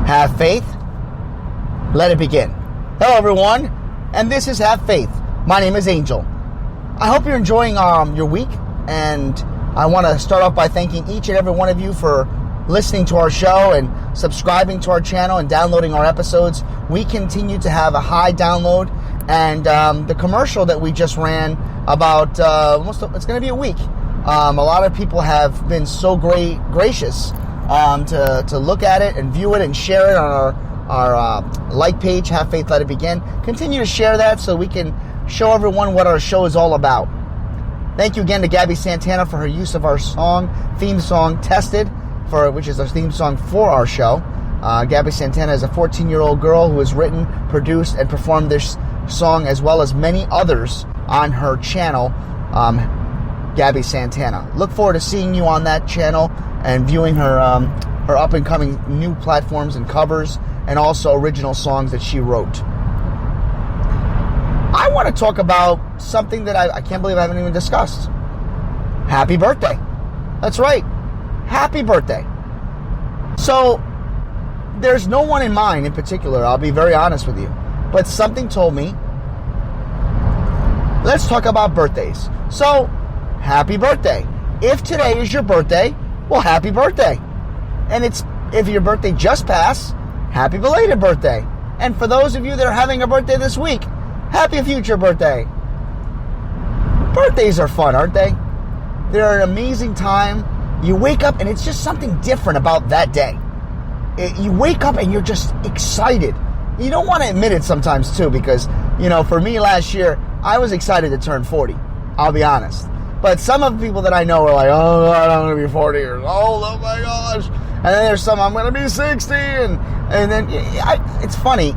Have faith. Let it begin. Hello, everyone, and this is Have Faith. My name is Angel. I hope you're enjoying your week, and I want to start off by thanking each and every one of you for listening to our show and subscribing to our channel and downloading our episodes. We continue to have a high download, and the commercial that we just ran about, it's going to be a week. A lot of people have been so gracious to look at it and view it and share it on our like page, Have Faith, Let It Begin. Continue to share that so we can show everyone what our show is all about. Thank you again to GABBIE Santana for her use of our theme song, Tested, which is our theme song for our show. GABBIE Santana is a 14-year-old girl who has written, produced, and performed this song as well as many others on her channel, GABBIE Santana. Look forward to seeing you on that channel and viewing her up-and-coming new platforms and covers and also original songs that she wrote. I want to talk about something that I can't believe I haven't even discussed. Happy birthday. That's right. Happy birthday. So, there's no one in mind in particular, I'll be very honest with you. But something told me, let's talk about birthdays. So, happy birthday. If today is your birthday, well, happy birthday. And if your birthday just passed, happy belated birthday. And for those of you that are having a birthday this week, happy future birthday. Birthdays are fun, aren't they? They're an amazing time. You wake up and it's just something different about that day. You wake up and you're just excited. You don't want to admit it sometimes too, because, for me last year, I was excited to turn 40. I'll be honest. But some of the people that I know are like, oh, God, I'm going to be 40 years old. Oh, my gosh. And then there's some, I'm going to be 60. And then, it's funny.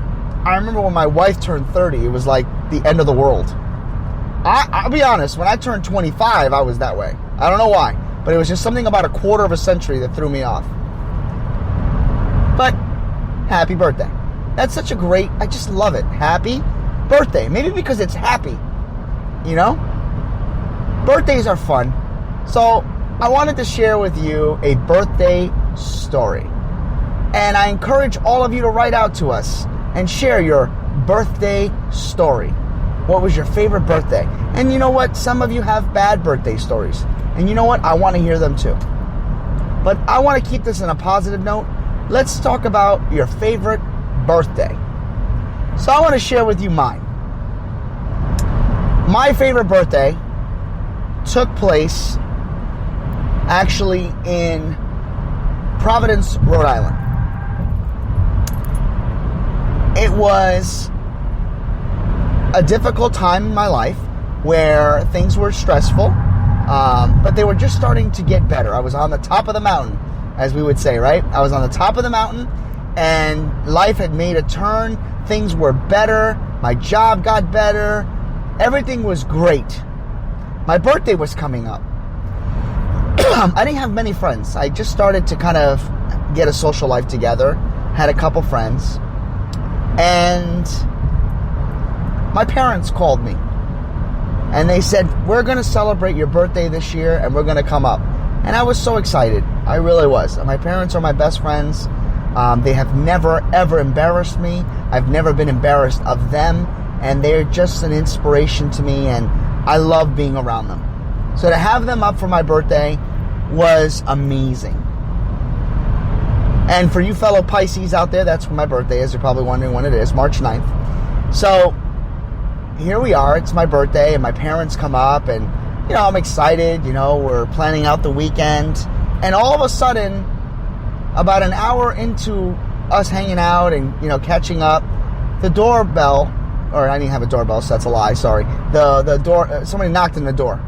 I remember when my wife turned 30, it was like the end of the world. I'll be honest. When I turned 25, I was that way. I don't know why. But it was just something about a quarter of a century that threw me off. But, happy birthday. That's such a great, I just love it. Happy birthday. Maybe because it's happy. Birthdays are fun. So, I wanted to share with you a birthday story. And I encourage all of you to write out to us and share your birthday story. What was your favorite birthday? And you know what? Some of you have bad birthday stories. And you know what? I want to hear them too. But I want to keep this in a positive note. Let's talk about your favorite birthday. So I want to share with you mine. My favorite birthday took place actually in Providence, Rhode Island. It was a difficult time in my life where things were stressful, but they were just starting to get better. I was on the top of the mountain, as we would say, right? I was on the top of the mountain, and life had made a turn. Things were better. My job got better. Everything was great. My birthday was coming up. I didn't have many friends. I just started to kind of get a social life together. Had a couple friends. And my parents called me. And they said, we're going to celebrate your birthday this year, and we're going to come up. And I was so excited. I really was. My parents are my best friends. They have never, ever embarrassed me. I've never been embarrassed of them. And they're just an inspiration to me, and I love being around them. So to have them up for my birthday was amazing. And for you fellow Pisces out there, that's when my birthday is. You're probably wondering when it is, March 9th. So here we are. It's my birthday, and my parents come up, and, I'm excited. We're planning out the weekend. And all of a sudden, about an hour into us hanging out and, catching up, the doorbell, or I didn't have a doorbell, so that's a lie, sorry. The door, somebody knocked on the door.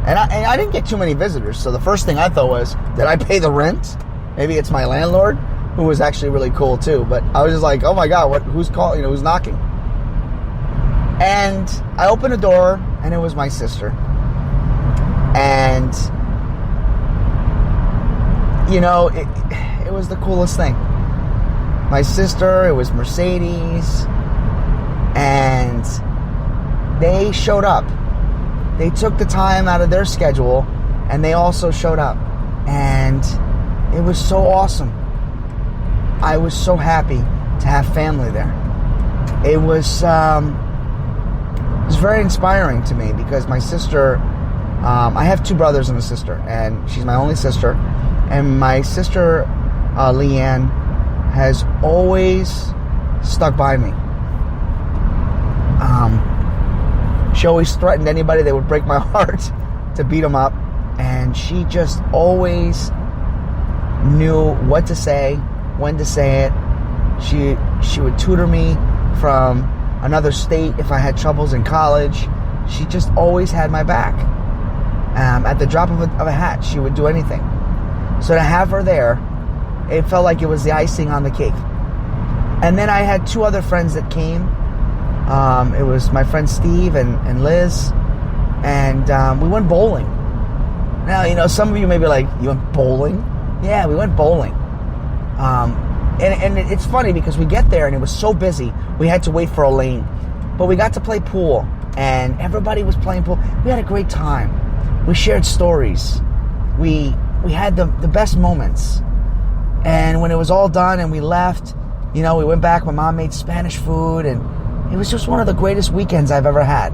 And I didn't get too many visitors, so the first thing I thought was, did I pay the rent? Maybe it's my landlord, who was actually really cool too. But I was just like, oh my God, who's calling? Who's knocking? And I opened the door, and it was my sister. And, it was the coolest thing. My sister, it was Mercedes, and they showed up. They took the time out of their schedule, and they also showed up. And it was so awesome. I was so happy to have family there. It was very inspiring to me because my sister, I have two brothers and a sister, and she's my only sister. And my sister, Leanne, has always stuck by me. She always threatened anybody that would break my heart to beat them up. And she just always knew what to say, when to say it. She would tutor me from another state if I had troubles in college. She just always had my back. At the drop of a hat, she would do anything. So to have her there, it felt like it was the icing on the cake. And then I had two other friends that came. It was my friend Steve and Liz. And we went bowling. Now, some of you may be like, you went bowling? Yeah, we went bowling. And it's funny because we get there and it was so busy, we had to wait for a lane. But we got to play pool, and everybody was playing pool. We had a great time. We shared stories. We had the best moments. And when it was all done and we left, we went back. My mom made Spanish food, and it was just one of the greatest weekends I've ever had.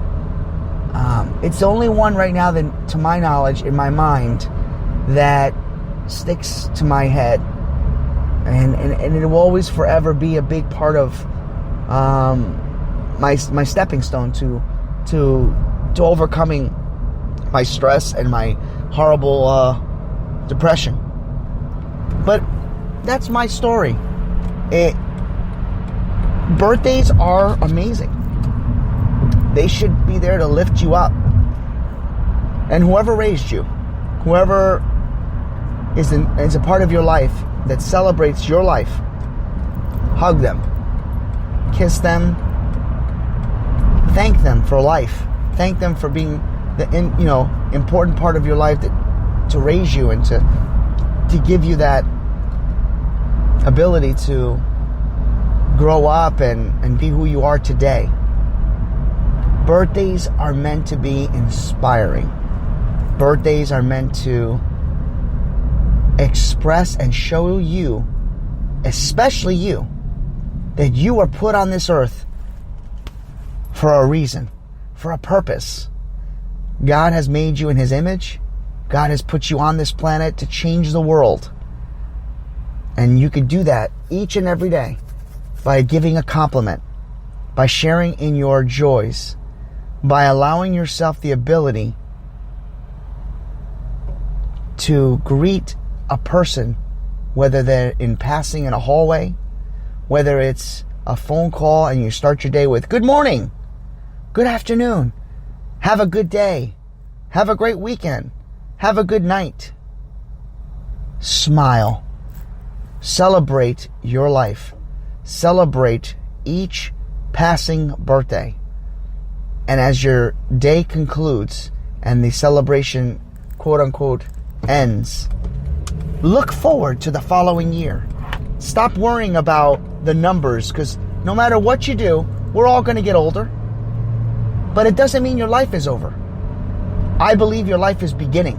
It's the only one right now that, to my knowledge, in my mind, that sticks to my head. And it will always forever be a big part of my stepping stone to overcoming my stress and my horrible depression. But that's my story. Birthdays are amazing. They should be there to lift you up. And whoever raised you, whoever is a part of your life that celebrates your life, hug them, kiss them, thank them for life, thank them for being the important part of your life to raise you and to give you that ability to grow up and be who you are today. Birthdays are meant to be inspiring. Birthdays are meant to express and show you, especially you, that you are put on this earth for a reason, for a purpose. God has made you in His image. God has put you on this planet to change the world. And you can do that each and every day by giving a compliment, by sharing in your joys, by allowing yourself the ability to greet a person, whether they're in passing in a hallway, whether it's a phone call and you start your day with, good morning, good afternoon, have a good day, have a great weekend, have a good night. Smile. Celebrate your life. Celebrate each passing birthday. And as your day concludes and the celebration, quote unquote, ends, look forward to the following year. Stop worrying about the numbers, because no matter what you do, we're all going to get older. But it doesn't mean your life is over. I believe your life is beginning.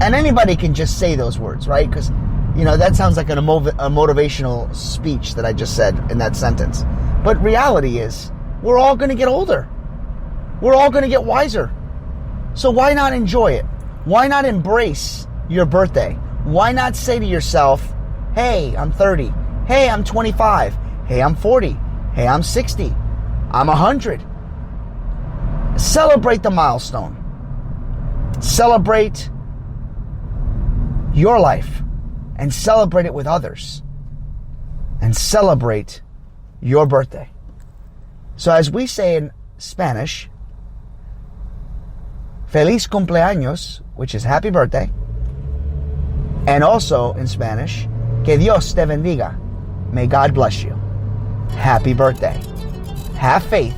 And anybody can just say those words, right? Because, that sounds like a motivational speech that I just said in that sentence. But reality is, we're all going to get older. We're all going to get wiser. So why not enjoy it? Why not embrace your birthday? Why not say to yourself, hey, I'm 30. Hey, I'm 25. Hey, I'm 40. Hey, I'm 60. I'm 100. Celebrate the milestone. Celebrate your life and celebrate it with others. And celebrate your birthday. So as we say in Spanish, Feliz cumpleaños, which is happy birthday. And also in Spanish, que Dios te bendiga. May God bless you. Happy birthday. Have faith.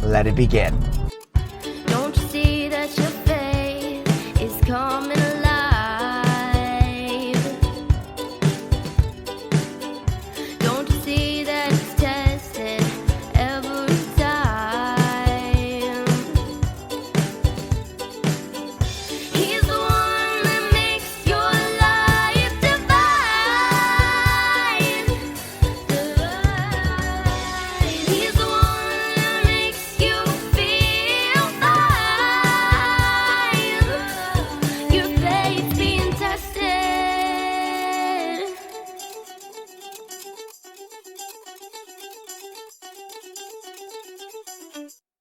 Let it begin.